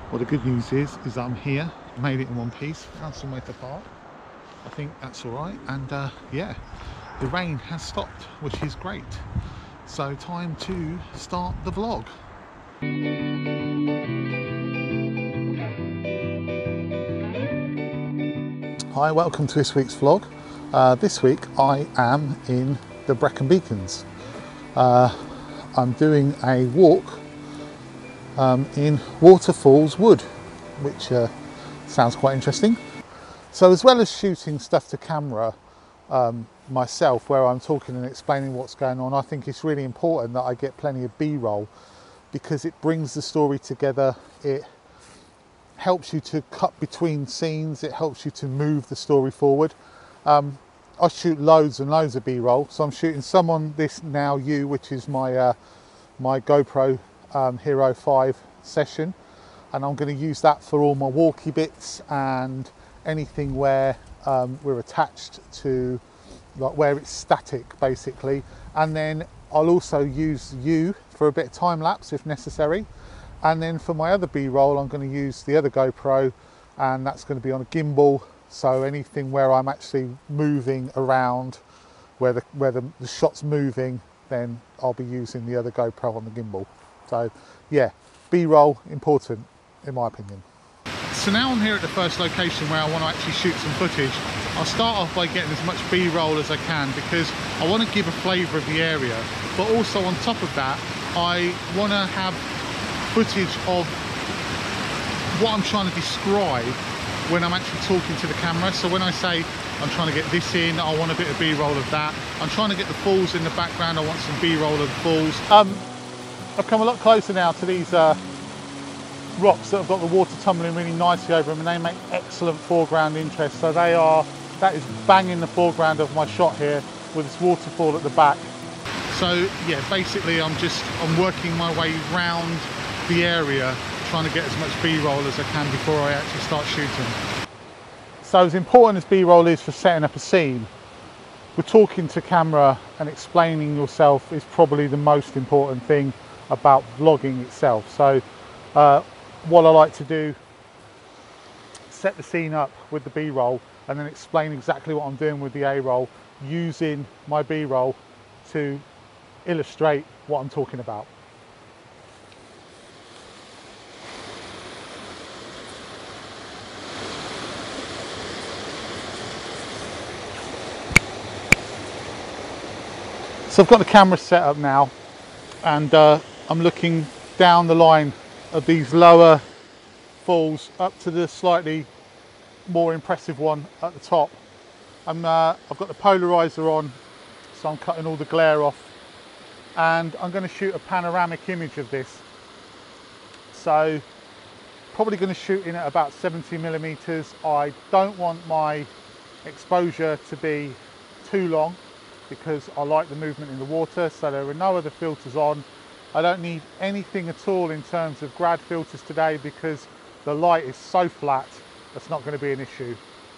Well, the good news is that I'm here, made it in one piece, found somewhere to park. I think that's all right, and yeah, the rain has stopped, which is great. So time to start the vlog. Hi, welcome to this week's vlog. This week I am in the Brecon Beacons. I'm doing a walk in Waterfalls Wood, which sounds quite interesting. So as well as shooting stuff to camera myself, where I'm talking and explaining what's going on, I think it's really important that I get plenty of B-roll, because it brings the story together. It helps you to cut between scenes, it helps you to move the story forward. I shoot loads and loads of B-roll, so I'm shooting some on this Now You, which is my my GoPro Hero 5 session, and I'm going to use that for all my walkie bits and anything where we're attached to, like where it's static basically. And then I'll also use you for a bit of time lapse if necessary. And then for my other B-roll, I'm going to use the other GoPro, and that's going to be on a gimbal. So anything where I'm actually moving around, where the shot's moving, then I'll be using the other GoPro on the gimbal. So yeah, B-roll important in my opinion. So now I'm here at the first location where I want to actually shoot some footage. I'll start off by getting as much B-roll as I can, because I want to give a flavour of the area, but also on top of that I want to have footage of what I'm trying to describe when I'm actually talking to the camera. So when I say I'm trying to get this in, I want a bit of B-roll of that. I'm trying to get the falls in the background, I want some B-roll of the falls. I've come a lot closer now to these rocks that have got the water tumbling really nicely over them, and they make excellent foreground interest. So that is banging the foreground of my shot here with this waterfall at the back. So yeah, basically I'm working my way round the area, trying to get as much B-roll as I can before I actually start shooting. So as important as B-roll is for setting up a scene, we're talking to camera and explaining yourself is probably the most important thing about vlogging itself. So what I like to do, set the scene up with the B-roll and then explain exactly what I'm doing with the A-roll, using my B-roll to illustrate what I'm talking about. So I've got the camera set up now, and I'm looking down the line of these lower falls up to the slightly more impressive one at the top. I've got the polarizer on, so I'm cutting all the glare off, and I'm going to shoot a panoramic image of this. So probably going to shoot in at about 70mm. I don't want my exposure to be too long, because I like the movement in the water, so there are no other filters on. I don't need anything at all in terms of grad filters today, because the light is so flat, that's not going to be an issue.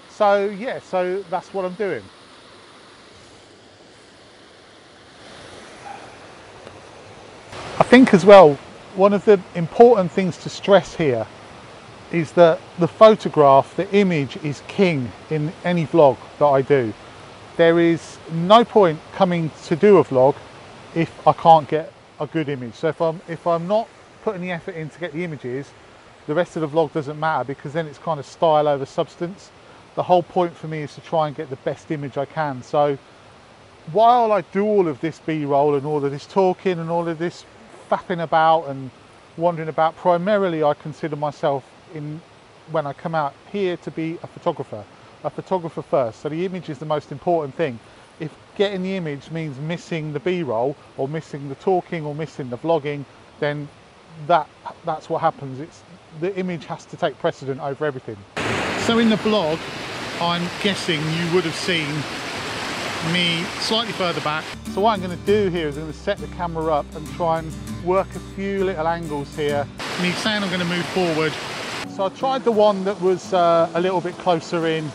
So yeah, so that's what I'm doing. I think as well, one of the important things to stress here is that the photograph, the image is king in any vlog that I do. There is no point coming to do a vlog if I can't get a good image. So if I'm not putting the effort in to get the images, the rest of the vlog doesn't matter, because then it's kind of style over substance. The whole point for me is to try and get the best image I can. So while I do all of this B-roll and all of this talking and all of this faffing about and wandering about, primarily I consider myself, when I come out here, to be a photographer first. So the image is the most important thing. If getting the image means missing the B-roll or missing the talking or missing the vlogging, then that's what happens. The image has to take precedent over everything. So in the vlog, I'm guessing you would have seen me slightly further back. So what I'm going to do here is I'm going to set the camera up and try and work a few little angles here. Me saying I'm going to move forward. So I tried the one that was a little bit closer in,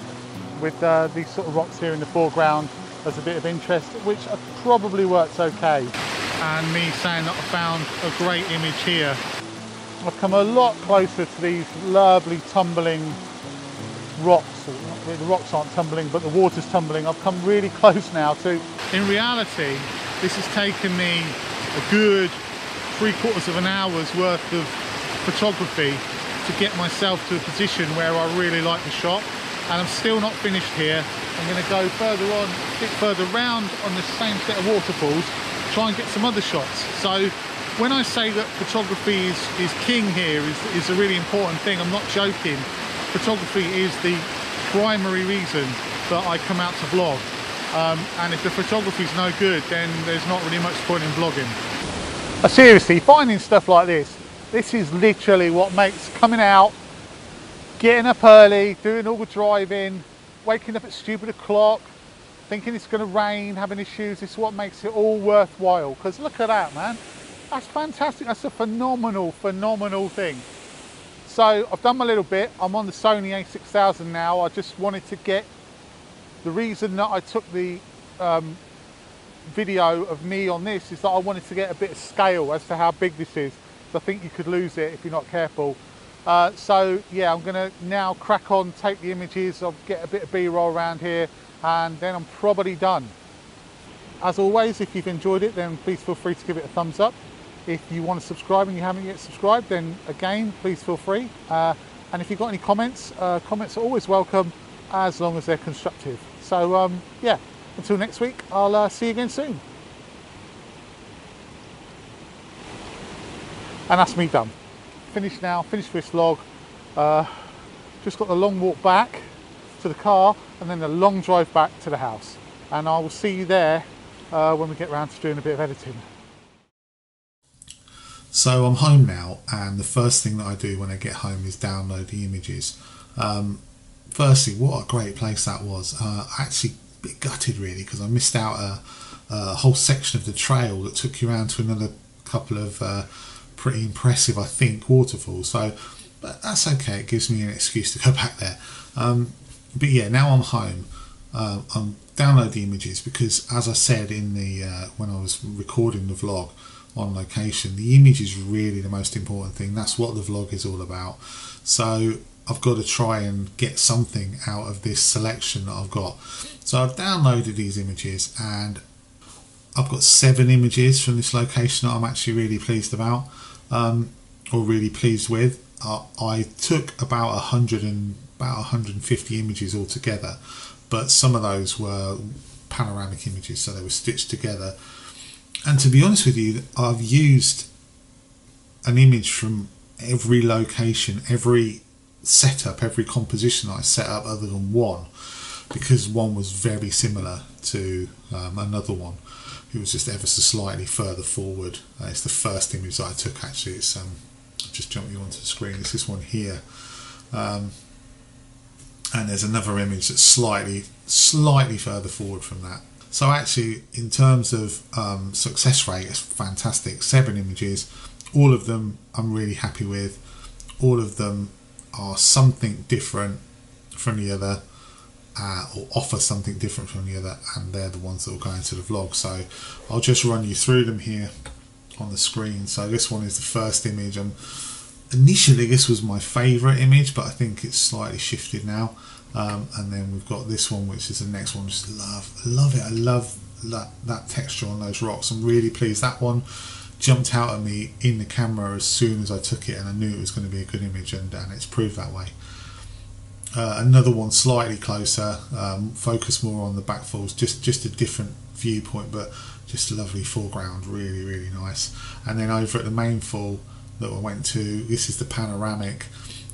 with these sort of rocks here in the foreground as a bit of interest, which probably works okay. And me saying that I found a great image here. I've come a lot closer to these lovely tumbling rocks. The rocks aren't tumbling, but the water's tumbling. I've come really close now to... In reality, this has taken me a good 3/4 of an hour's worth of photography to get myself to a position where I really like the shot. And I'm still not finished here. I'm going to go further on, a bit further round on the same set of waterfalls, try and get some other shots. So when I say that photography is king here, is a really important thing, I'm not joking. Photography is the primary reason that I come out to vlog. And if the photography is no good, then there's not really much point in vlogging. Seriously, finding stuff like this is literally what makes coming out, getting up early, doing all the driving, waking up at stupid o'clock, thinking it's going to rain, having issues, this is what makes it all worthwhile. Because look at that, man. That's fantastic. That's a phenomenal thing. So I've done my little bit. I'm on the Sony a6000 now. I just wanted to get... The reason that I took the video of me on this is that I wanted to get a bit of scale as to how big this is. So I think you could lose it if you're not careful. So yeah, I'm going to now crack on, take the images, I'll get a bit of B-roll around here, and then I'm probably done. As always, if you've enjoyed it, then please feel free to give it a thumbs up. If you want to subscribe and you haven't yet subscribed, then again, please feel free. And if you've got any comments, comments are always welcome, as long as they're constructive. So yeah, until next week, I'll see you again soon. And that's me done. Finished now, finished this vlog. Just got the long walk back to the car and then the long drive back to the house. And I will see you there when we get around to doing a bit of editing. So I'm home now, and the first thing that I do when I get home is download the images. Firstly, what a great place that was. Actually a bit gutted really, because I missed out a whole section of the trail that took you around to another couple of pretty impressive, I think, waterfalls. So, but that's okay. It gives me an excuse to go back there. But yeah, now I'm home. I'm download the images because, as I said in the when I was recording the vlog on location, the image is really the most important thing. That's what the vlog is all about. So I've got to try and get something out of this selection that I've got. So I've downloaded these images, and I've got 7 images from this location that I'm actually really pleased about, or really pleased with. I took about 150 images altogether, but some of those were panoramic images, so they were stitched together. And to be honest with you, I've used an image from every location, every setup, every composition I set up other than one, because one was very similar to another one. It was just ever so slightly further forward. It's the first image that I took actually. It's just jump you onto the screen. It's this one here. And there's another image that's slightly further forward from that. So actually, in terms of success rate, it's fantastic. 7 images, all of them I'm really happy with. All of them are something different from the other, or offer something different from the other, and they're the ones that will go into the vlog. So I'll just run you through them here on the screen. So this one is the first image. Initially this was my favourite image, but I think it's slightly shifted now. And then we've got this one, which is the next one. Just love it. I love that texture on those rocks. I'm really pleased. That one jumped out at me in the camera as soon as I took it, and I knew it was going to be a good image, and it's proved that way. Another one slightly closer, focus more on the backfalls, just a different viewpoint, but just a lovely foreground, really nice. And then over at the main fall that I went to, this is the panoramic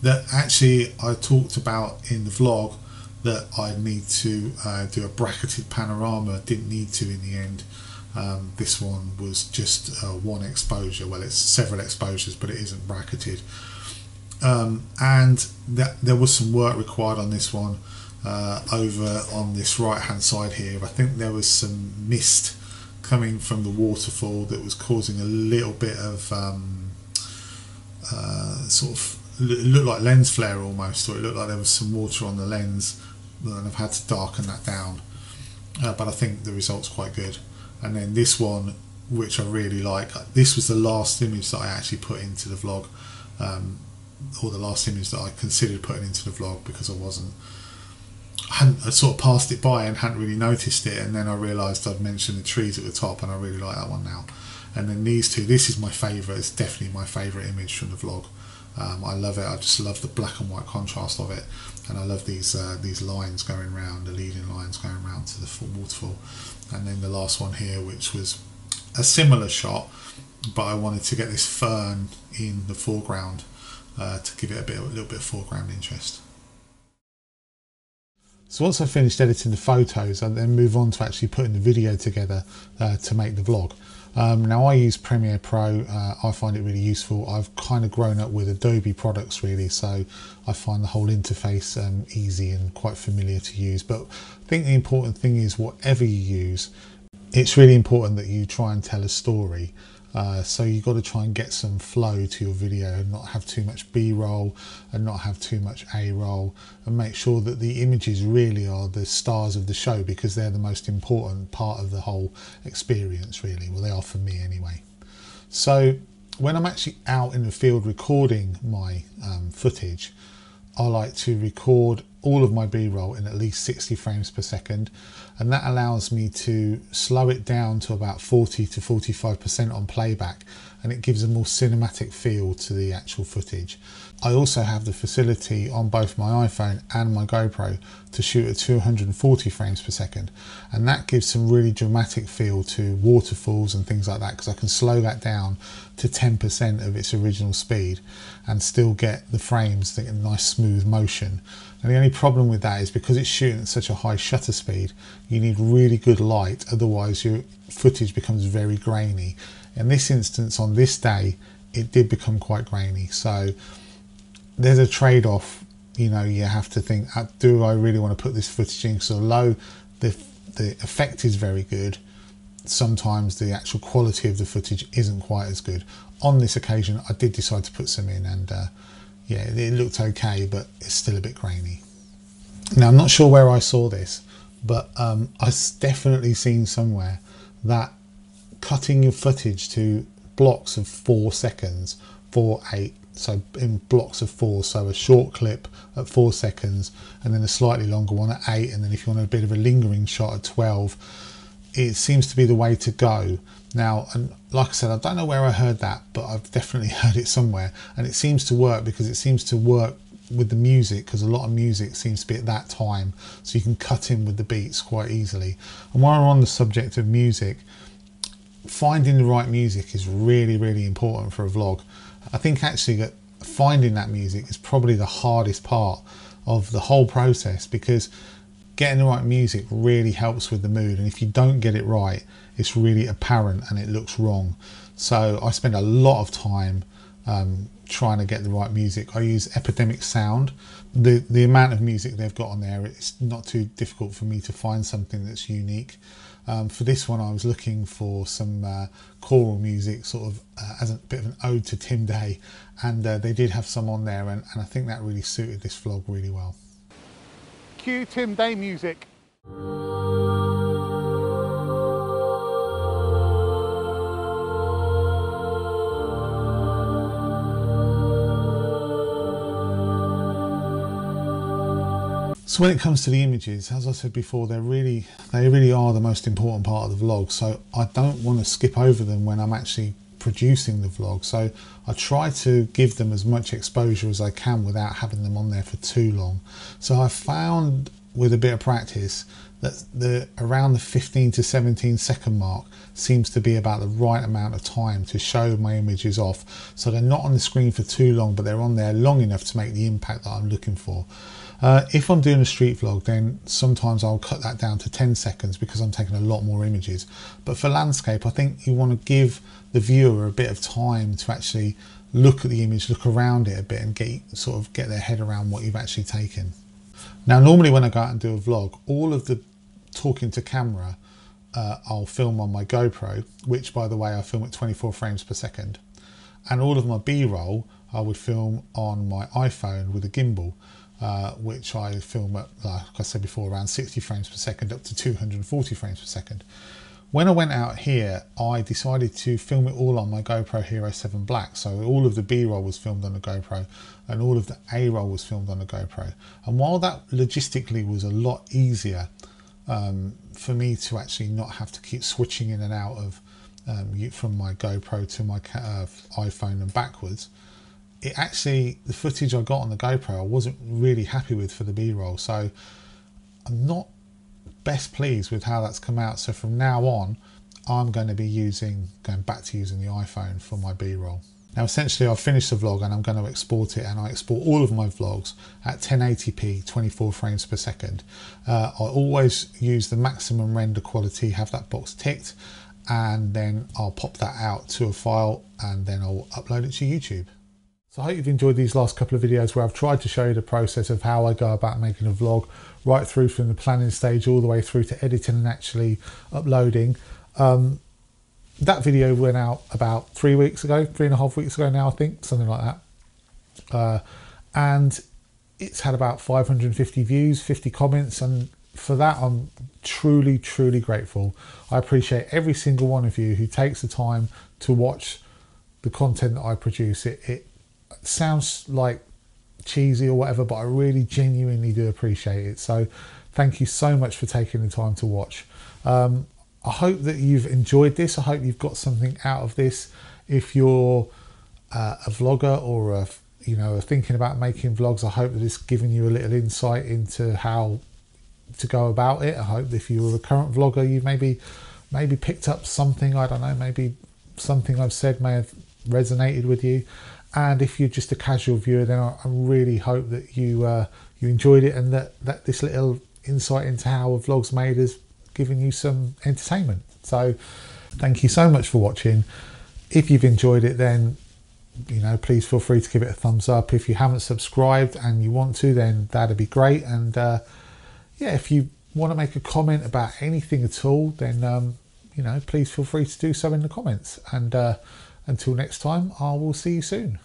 that actually I talked about in the vlog, that I need to do a bracketed panorama. Didn't need to in the end. This one was just one exposure. Well, it's several exposures, but it isn't bracketed. And there was some work required on this one. Over on this right hand side here, I think there was some mist coming from the waterfall that was causing a little bit of sort of, it looked like lens flare almost, or it looked like there was some water on the lens, and I've had to darken that down, but I think the result's quite good. And then this one, which I really like, this was the last image that I actually put into the vlog. or the last image that I considered putting into the vlog, because I sort of passed it by and hadn't really noticed it, and then I realised I'd mentioned the trees at the top, and I really like that one now. And then these two, this is my favourite, it's definitely my favourite image from the vlog. I love it, I just love the black and white contrast of it, and I love these lines going round, the leading lines going round to the waterfall. And then the last one here, which was a similar shot, but I wanted to get this fern in the foreground to give it a little bit of foreground interest. So once I finished editing the photos, I then move on to actually putting the video together to make the vlog. Now I use Premiere Pro, I find it really useful. I've kind of grown up with Adobe products really, so I find the whole interface easy and quite familiar to use. But I think the important thing is, whatever you use, it's really important that you try and tell a story. So you've got to try and get some flow to your video and not have too much B-roll and not have too much A-roll, and make sure that the images really are the stars of the show, because they're the most important part of the whole experience really. Well, they are for me anyway. So when I'm actually out in the field recording my footage, I like to record all of my B-roll in at least 60 frames per second, and that allows me to slow it down to about 40 to 45% on playback, and it gives a more cinematic feel to the actual footage. I also have the facility on both my iPhone and my GoPro to shoot at 240 frames per second, and that gives some really dramatic feel to waterfalls and things like that, because I can slow that down to 10% of its original speed and still get the frames, a nice smooth motion. And the only problem with that is, because it's shooting at such a high shutter speed, you need really good light, otherwise your footage becomes very grainy. In this instance, on this day, it did become quite grainy. So there's a trade-off, you know, you have to think, do I really want to put this footage in? So although the effect is very good, sometimes the actual quality of the footage isn't quite as good. On this occasion, I did decide to put some in, and yeah, it looked okay, but it's still a bit grainy. Now, I'm not sure where I saw this, but I've definitely seen somewhere that cutting your footage to blocks of 4 seconds, 4, 8, so in blocks of 4, so a short clip at 4 seconds, and then a slightly longer one at 8, and then if you want a bit of a lingering shot at 12, it seems to be the way to go. Now, and like I said, I don't know where I heard that, but I've definitely heard it somewhere, and it seems to work, because it seems to work with the music, because a lot of music seems to be at that time, so you can cut in with the beats quite easily. And while we're on the subject of music, finding the right music is really, really important for a vlog. I think actually that finding that music is probably the hardest part of the whole process, because getting the right music really helps with the mood, and if you don't get it right, it's really apparent and it looks wrong. So I spend a lot of time trying to get the right music. I use Epidemic Sound. The amount of music they've got on there, it's not too difficult for me to find something that's unique. For this one, I was looking for some choral music, sort of as a bit of an ode to Tim Day, and they did have some on there, and I think that really suited this vlog really well. Cue Tim Day music. So when it comes to the images, as I said before, they really are the most important part of the vlog. So I don't want to skip over them when I'm actually producing the vlog. So I try to give them as much exposure as I can without having them on there for too long. So I found with a bit of practice that around the 15 to 17 second mark seems to be about the right amount of time to show my images off. So they're not on the screen for too long, but they're on there long enough to make the impact that I'm looking for. If I'm doing a street vlog, then sometimes I'll cut that down to 10 seconds because I'm taking a lot more images. But for landscape, I think you want to give the viewer a bit of time to actually look at the image, look around it a bit, and get their head around what you've actually taken. Now, normally when I go out and do a vlog, all of the talking to camera I'll film on my GoPro, which by the way I film at 24 frames per second, and all of my B-roll I would film on my iPhone with a gimbal, which I film at, like I said before, around 60 frames per second up to 240 frames per second. When I went out here, I decided to film it all on my GoPro Hero 7 Black. So all of the B-roll was filmed on the GoPro and all of the A-roll was filmed on the GoPro. And while that logistically was a lot easier for me to actually not have to keep switching in and out of from my GoPro to my iPhone and backwards, it actually, the footage I got on the GoPro I wasn't really happy with for the B-roll. So I'm not best pleased with how that's come out. So from now on, I'm going to be going back to using the iPhone for my B-roll. Now essentially I've finished the vlog and I'm going to export it, and I export all of my vlogs at 1080p 24 frames per second. I always use the maximum render quality, have that box ticked, and then I'll pop that out to a file and then I'll upload it to YouTube. So I hope you've enjoyed these last couple of videos where I've tried to show you the process of how I go about making a vlog, right through from the planning stage all the way through to editing and actually uploading. That video went out about 3 weeks ago, 3.5 weeks ago now, I think, something like that. And it's had about 550 views, 50 comments, and for that I'm truly, truly grateful. I appreciate every single one of you who takes the time to watch the content that I produce. It sounds like cheesy or whatever, but I really genuinely do appreciate it. So thank you so much for taking the time to watch. I hope that you've enjoyed this. I hope you've got something out of this. If you're a vlogger or thinking about making vlogs, I hope that it's given you a little insight into how to go about it. I hope if you're a current vlogger, you maybe picked up something, I don't know, maybe something I've said may have resonated with you. And if you're just a casual viewer, then I really hope that you enjoyed it, and that this little insight into how a vlog's made has given you some entertainment. So thank you so much for watching. If you've enjoyed it, then please feel free to give it a thumbs up. If you haven't subscribed and you want to, then that'd be great. And yeah, if you want to make a comment about anything at all, then please feel free to do so in the comments. And until next time, I will see you soon.